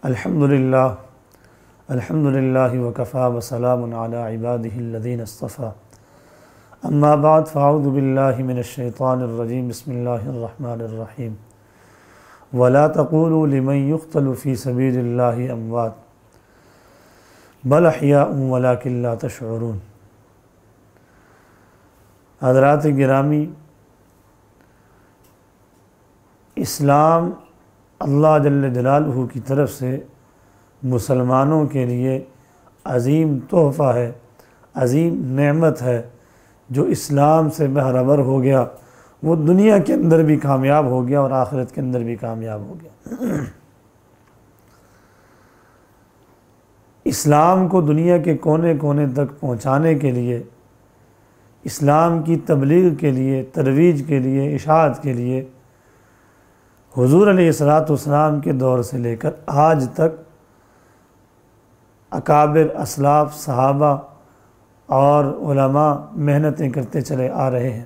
الحمدللہ وکفا وسلام علی عبادہ الذین اصطفیٰ اما بعد فاعوذ باللہ من الشیطان الرجیم بسم اللہ الرحمن الرحیم ولا تقولوا لمن يقتل في سبیل اللہ اموات بل احیاء ولکن لا تشعرون۔ حضرات گرامی، اسلام اللہ جل جلالہ کی طرف سے مسلمانوں کے لیے عظیم تحفہ ہے، عظیم نعمت ہے۔ جو اسلام سے بہرور ہو گیا وہ دنیا کے اندر بھی کامیاب ہو گیا اور آخرت کے اندر بھی کامیاب ہو گیا۔ اسلام کو دنیا کے کونے کونے تک پہنچانے کے لیے، اسلام کی تبلیغ کے لیے، ترویج کے لیے، اشاعت کے لیے حضور علیہ السلام کے دور سے لے کر آج تک اکابر، اسلاف، صحابہ اور علماء محنتیں کرتے چلے آ رہے ہیں۔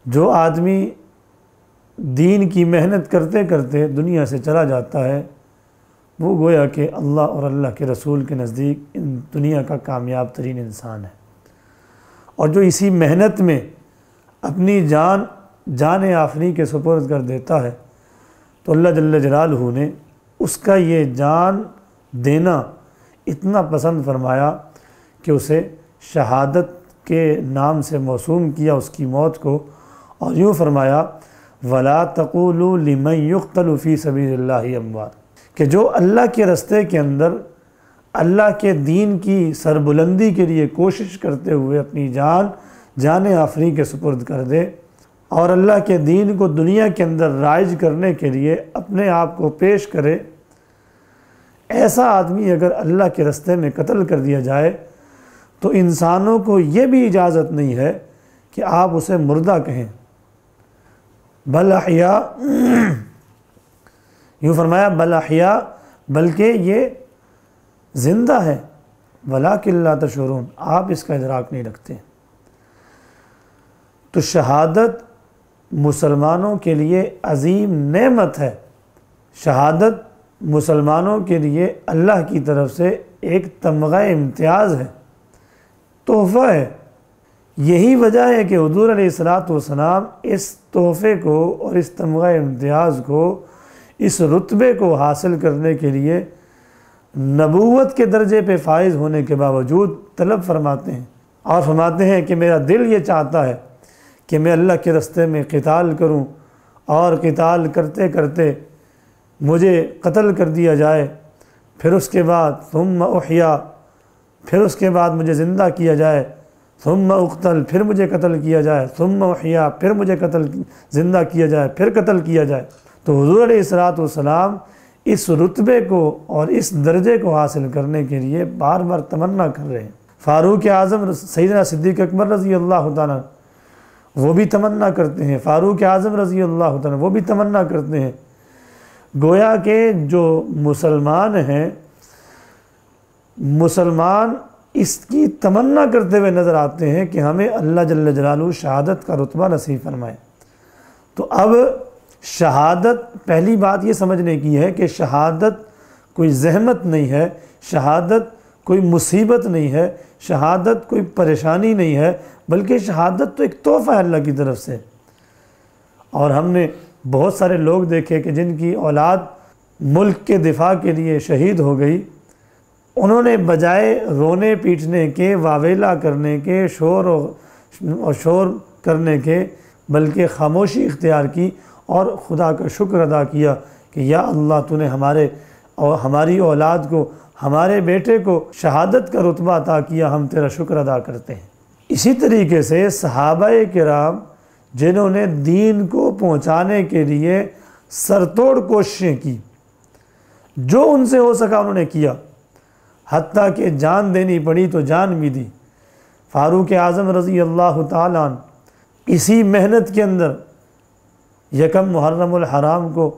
جو آدمی دین کی محنت کرتے کرتے دنیا سے چلا جاتا ہے وہ گویا کہ اللہ اور اللہ کے رسول کے نزدیک دنیا کا کامیاب ترین انسان ہے، اور جو اسی محنت میں اپنی جان آفری کے سپرد کر دیتا ہے تو اللہ جل جلالہ نے اس کا یہ جان دینا اتنا پسند فرمایا کہ اسے شہادت کے نام سے موسوم کیا، اس کی موت کو، اور یوں فرمایا وَلَا تَقُولُوا لِمَنْ يُقْتَلُ فِي سَبِيلِ اللَّهِ أَمْوَاتٌ، کہ جو اللہ کے رستے کے اندر اللہ کے دین کی سربلندی کے لیے کوشش کرتے ہوئے اپنی جان آفری کے سپرد کر دے اور اللہ کے دین کو دنیا کے اندر رائج کرنے کے لیے اپنے آپ کو پیش کرے، ایسا آدمی اگر اللہ کے رستے میں قتل کر دیا جائے تو انسانوں کو یہ بھی اجازت نہیں ہے کہ آپ اسے مردہ کہیں، بل احیاء، یوں فرمایا بل احیاء، بلکہ یہ زندہ ہے، ولکن لا تشعرون، آپ اس کا ادراک نہیں رکھتے۔ تو شہادت مسلمانوں کے لیے عظیم نعمت ہے، شہادت مسلمانوں کے لیے اللہ کی طرف سے ایک تمغہ امتیاز ہے، تحفہ ہے۔ یہی وجہ ہے کہ حضور علیہ السلام اس تحفے کو اور اس تمغہ امتیاز کو، اس رتبے کو حاصل کرنے کے لیے نبوت کے درجے پہ فائز ہونے کے باوجود طلب فرماتے ہیں، اور فرماتے ہیں کہ میرا دل یہ چاہتا ہے کہ میں اللہ کے راستے میں قتال کروں، اور قتال کرتے کرتے مجھے قتل کر دیا جائے، پھر اس کے بعد ثم احیا، پھر اس کے بعد مجھے زندہ کیا جائے، ثم اقتل، پھر مجھے قتل کیا جائے، ثم احیا، پھر مجھے زندہ کیا جائے، پھر قتل کیا جائے۔ تو حضور علیہ السلام اس رتبے کو اور اس درجے کو حاصل کرنے کے لیے بار بار تمنا کر رہے ہیں۔ فاروق اعظم سیدنا صدیق اکبر رضی اللہ تعالیٰ وہ بھی تمنا کرتے ہیں، فاروق اعظم رضی اللہ تعالیٰ وہ بھی تمنا کرتے ہیں۔ گویا کہ جو مسلمان ہیں، مسلمان اس کی تمنا کرتے ہوئے نظر آتے ہیں کہ ہمیں اللہ جل جلالہ شہادت کا رتبہ نصیب فرمائے۔ تو اب شہادت، پہلی بات یہ سمجھنے کی ہے کہ شہادت کوئی زحمت نہیں ہے، شہادت کوئی مصیبت نہیں ہے، شہادت کوئی پریشانی نہیں ہے، بلکہ شہادت تو ایک تحفہ ہے اللہ کی طرف سے۔ اور ہم نے بہت سارے لوگ دیکھے کہ جن کی اولاد ملک کے دفاع کے لیے شہید ہو گئی، انہوں نے بجائے رونے پیٹنے کے، واویلا کرنے کے، شور کرنے کے، بلکہ خاموشی اختیار کی اور خدا کا شکر ادا کیا کہ یا اللہ تو نے ہماری اولاد کو، ہمارے بیٹے کو شہادت کا رتبہ عطا کیا، ہم تیرا شکر ادا کرتے ہیں۔ اسی طریقے سے صحابہ کرام جنہوں نے دین کو پہنچانے کے لیے سرتوڑ کوششیں کی، جو ان سے ہو سکا انہوں نے کیا، حتیٰ کہ جان دینی پڑی تو جان بھی دی۔ فاروق اعظم رضی اللہ تعالیٰ عنہ اسی محنت کے اندر یکم محرم الحرام کو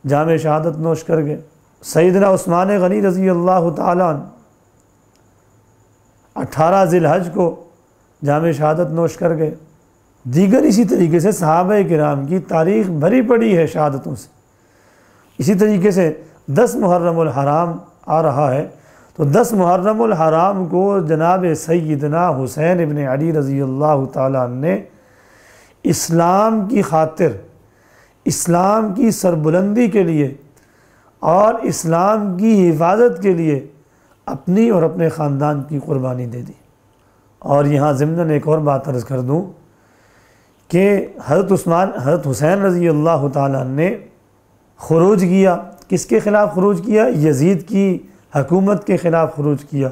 جام شہادت نوش کر گئے۔ سیدنا عثمان غنی رضی اللہ تعالیٰ عنہ 18 ذی الحج کو جام شہادت نوش کر گئے۔ دیگر اسی طریقے سے صحابہ کرام کی تاریخ بھری پڑی ہے شہادتوں سے۔ اسی طریقے سے 10 محرم الحرام آ رہا ہے، تو 10 محرم الحرام کو جناب سیدنا حسین ابن علی رضی اللہ تعالیٰ عنہ نے اسلام کی خاطر، اسلام کی سربلندی کے لیے اور اسلام کی حفاظت کے لیے اپنی اور اپنے خاندان کی قربانی دے دی۔ اور یہاں ضمناً ایک اور بات عرض کر دوں کہ حضرت حسین رضی اللہ تعالیٰ عنہ نے خروج کیا، کس کے خلاف خروج کیا؟ یزید کی حکومت کے خلاف خروج کیا۔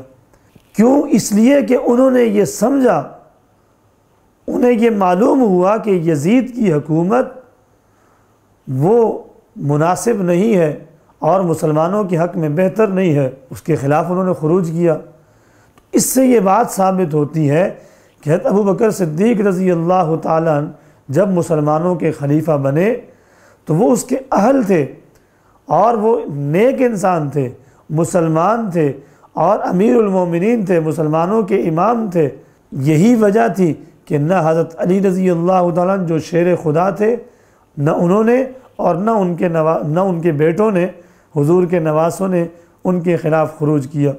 کیوں؟ اس لیے کہ انہوں نے یہ سمجھا، انہیں یہ معلوم ہوا کہ یزید کی حکومت وہ مناسب نہیں ہے اور مسلمانوں کے حق میں بہتر نہیں ہے، اس کے خلاف انہوں نے خروج کیا۔ اس سے یہ بات ثابت ہوتی ہے کہ حضرت ابوبکر صدیق رضی اللہ تعالیٰ عنہ جب مسلمانوں کے خلیفہ بنے تو وہ اس کے اہل تھے اور وہ نیک انسان تھے، مسلمان تھے اور امیر المومنین تھے، مسلمانوں کے امام تھے۔ یہی وجہ تھی کہ نہ حضرت علی رضی اللہ تعالیٰ عنہ جو شیر خدا تھے، نہ انہوں نے اور نہ ان کے بیٹوں نے، حضور کے نواسوں نے ان کے خلاف خروج کیا۔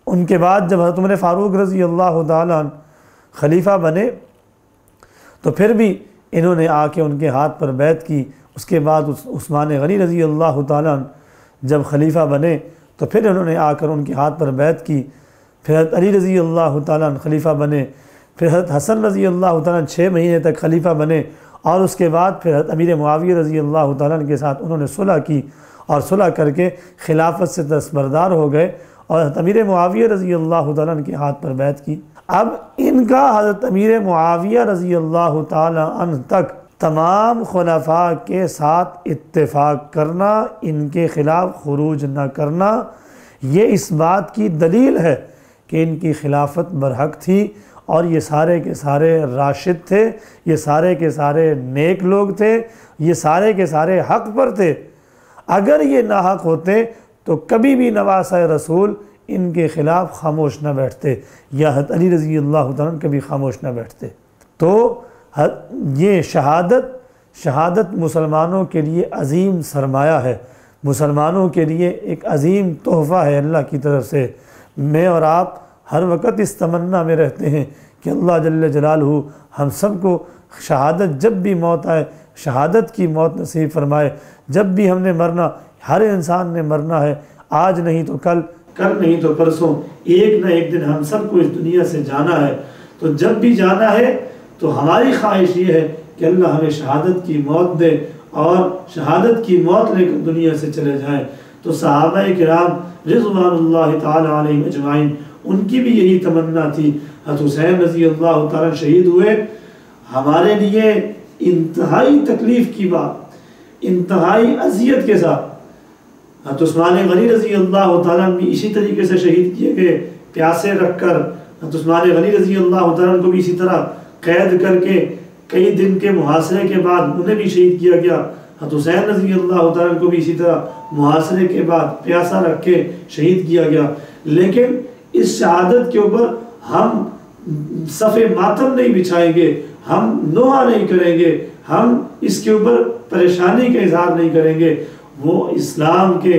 ان کے بعد جب حضرت عمر فاروق رضی اللہ تعالیٰ عنہ خلیفہ بنے تو پھر بھی انہوں نے آ کے ان کے ہاتھ پر بیعت کی۔ اس کے بعد عثمان غنی رضی اللہ تعالیٰ عنہ جب خلیفہ بنے تو پھر انہوں نے آ کر ان کے ہاتھ پر بیعت کی۔ پھر حضرت علی رضی اللہ تعالیٰ عنہ خلیفہ بنے، پھر حضرت حسن رضی اللہ تعالیٰ عنہ 6 مہینے تک خلیفہ بنے، اور اس کے بعد پھر حضرت امیر معاویہ رضی اللہ تعالیٰ عنہ کے ساتھ انہوں نے صلح کی اور صلح کر کے خلافت سے دستبردار ہو گئے اور حضرت امیر معاویہ رضی اللہ تعالیٰ عنہ کے ہاتھ پر بیعت کی۔ اب ان کا حضرت امیر معاویہ رضی اللہ تعالیٰ عنہ تک تمام خلفاء کے ساتھ اتفاق کرنا، ان کے خلاف خروج نہ کرنا، یہ اس بات کی دلیل ہے کہ ان کی خلافت برحق تھی اور یہ سارے کے سارے راشد تھے، یہ سارے کے سارے نیک لوگ تھے، یہ سارے کے سارے حق پر تھے۔ اگر یہ ناحق ہوتے تو کبھی بھی نواسہ رسول ان کے خلاف خاموش نہ بیٹھتے، یا حضرت علی رضی اللہ تعالیٰ عنہ کبھی خاموش نہ بیٹھتے۔ تو یہ شہادت مسلمانوں کے لیے عظیم سرمایہ ہے، مسلمانوں کے لیے ایک عظیم تحفہ ہے اللہ کی طرف سے۔ میں اور آپ ہر وقت اس تمنا میں رہتے ہیں کہ اللہ جل جلالہ ہم سب کو شہادت، جب بھی موت آئے شہادت کی موت نصیب فرمائے۔ جب بھی ہم نے مرنا، ہر انسان نے مرنا ہے، آج نہیں تو کل، کل نہیں تو پرسوں، ایک نہ ایک دن ہم سب کو اس دنیا سے جانا ہے۔ تو جب بھی جانا ہے تو ہماری خواہش یہ ہے کہ اللہ ہمیں شہادت کی موت دے اور شہادت کی موت لے کر دنیا سے چلے جائیں۔ تو صحابہ کرام رضوان اللہ تعالی علیہم اجمعین، ان کی بھی یہی تمنا تھی۔ حضرت حسین رضی اللہ تعالیٰ شہید ہوئے، ہمارے لیے انتہائی تکلیف کی بات، انتہائی اذیت کے ساتھ حضرت عثمان غنی رضی اللہ تعالیٰ بھی اسی طریقے سے شہید کیے گئے، پیاسے رکھ کر۔ حضرت عثمان غنی رضی اللہ تعالیٰ کو بھی اسی طرح قید کر کے کئی دن کے محاصرے کے بعد انہیں بھی شہید کیا گیا۔ حضرت حسین رضی اللہ تعالیٰ کو بھی اسی طرح محاصرے کے بعد پیاسا رکھ کے شہید کیا گیا۔ لیکن اس شہادت کے اوپر ہم صف ماتم نہیں بچھائیں گے، ہم نوحہ نہیں کریں گے، ہم اس کے اوپر پریشانی کا اظہار نہیں کریں گے۔ وہ اسلام کے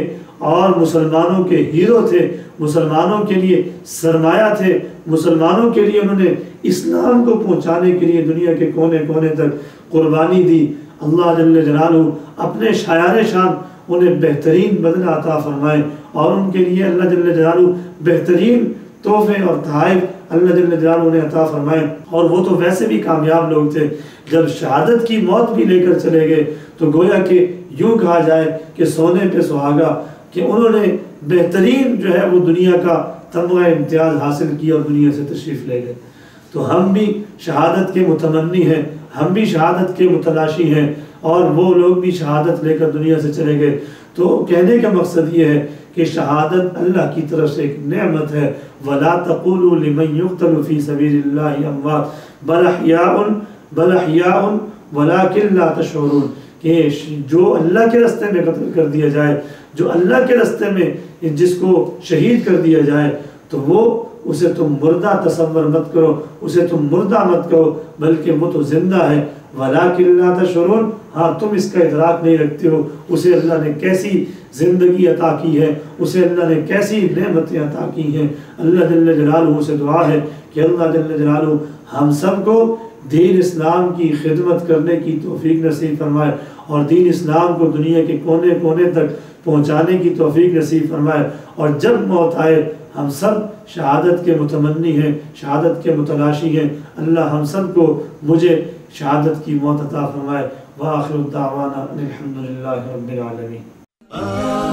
اور مسلمانوں کے ہیرو تھے، مسلمانوں کے لیے سرمایہ تھے، مسلمانوں کے لیے انہوں نے اسلام کو پہنچانے کے لیے دنیا کے کونے کونے تک قربانی دی۔ اللہ جل جلالہ اپنے شاعر شان انہیں بہترین بدلہ عطا فرمائے، اور ان کے لیے اللہ جل جلالہ بہترین تحفے اور تحائف اللہ جل جلالہ انہیں عطا فرمائے۔ اور وہ تو ویسے بھی کامیاب لوگ تھے، جب شہادت کی موت بھی لے کر چلے گئے تو گویا کہ یوں کہا جائے کہ سونے پہ سہاگا، کہ انہوں نے بہترین جو ہے وہ دنیا کا تمغہ امتیاز حاصل کیا اور دنیا سے تشریف لے گئے۔ تو ہم بھی شہادت کے متمنی ہیں، ہم بھی شہادت کے متلاشی ہیں، اور وہ لوگ بھی شہادت لے کر دنیا سے چلے گئے۔ تو کہنے کا مقصد یہ ہے کہ شہادت اللہ کی طرف سے ایک نعمت ہے۔ وَلَا تَقُولُوا لِمَنْ يُقْتَلُ فِي سَبِيلِ اللَّهِ أَمْوَاتٌ بَلْ أَحْيَاءٌ وَلَكِنْ لَا تَشْعُرُونَ، کہ جو اللہ کے راستے میں قتل کر دیا جائے، جو اللہ کے راستے میں جس کو شہید کر دیا جائے، تو وہ اسے تم مردہ تصور مت کرو، اسے تم مردہ مت کہو، بلکہ وہ تو زندہ ہے وَلَٰكِن لَا تَشْعُرُونَ، ہاں تم اس کا ادراک نہیں رکھتے ہو، اسے اللہ نے کیسی زندگی عطا کی ہے، اسے اللہ نے کیسی نعمتیں عطا کی ہیں۔ اللہ جل جلالہ سے دعا ہے کہ اللہ جل جلالہ ہم سب کو دین اسلام کی خدمت کرنے کی توفیق نصیب فرمائے، اور دین اسلام کو دنیا کے کونے کونے تک پہنچانے کی توفیق نصیب فرمائے، اور جب موت آئے ہم سب شہادت کے متمنی ہیں، شہادت کے متلاشی ہیں، اللہ ہم سب کو مجھے شہادت کی موت عطا فرمائے۔ وآخر الدعوانا الحمدللہ رب العالمین۔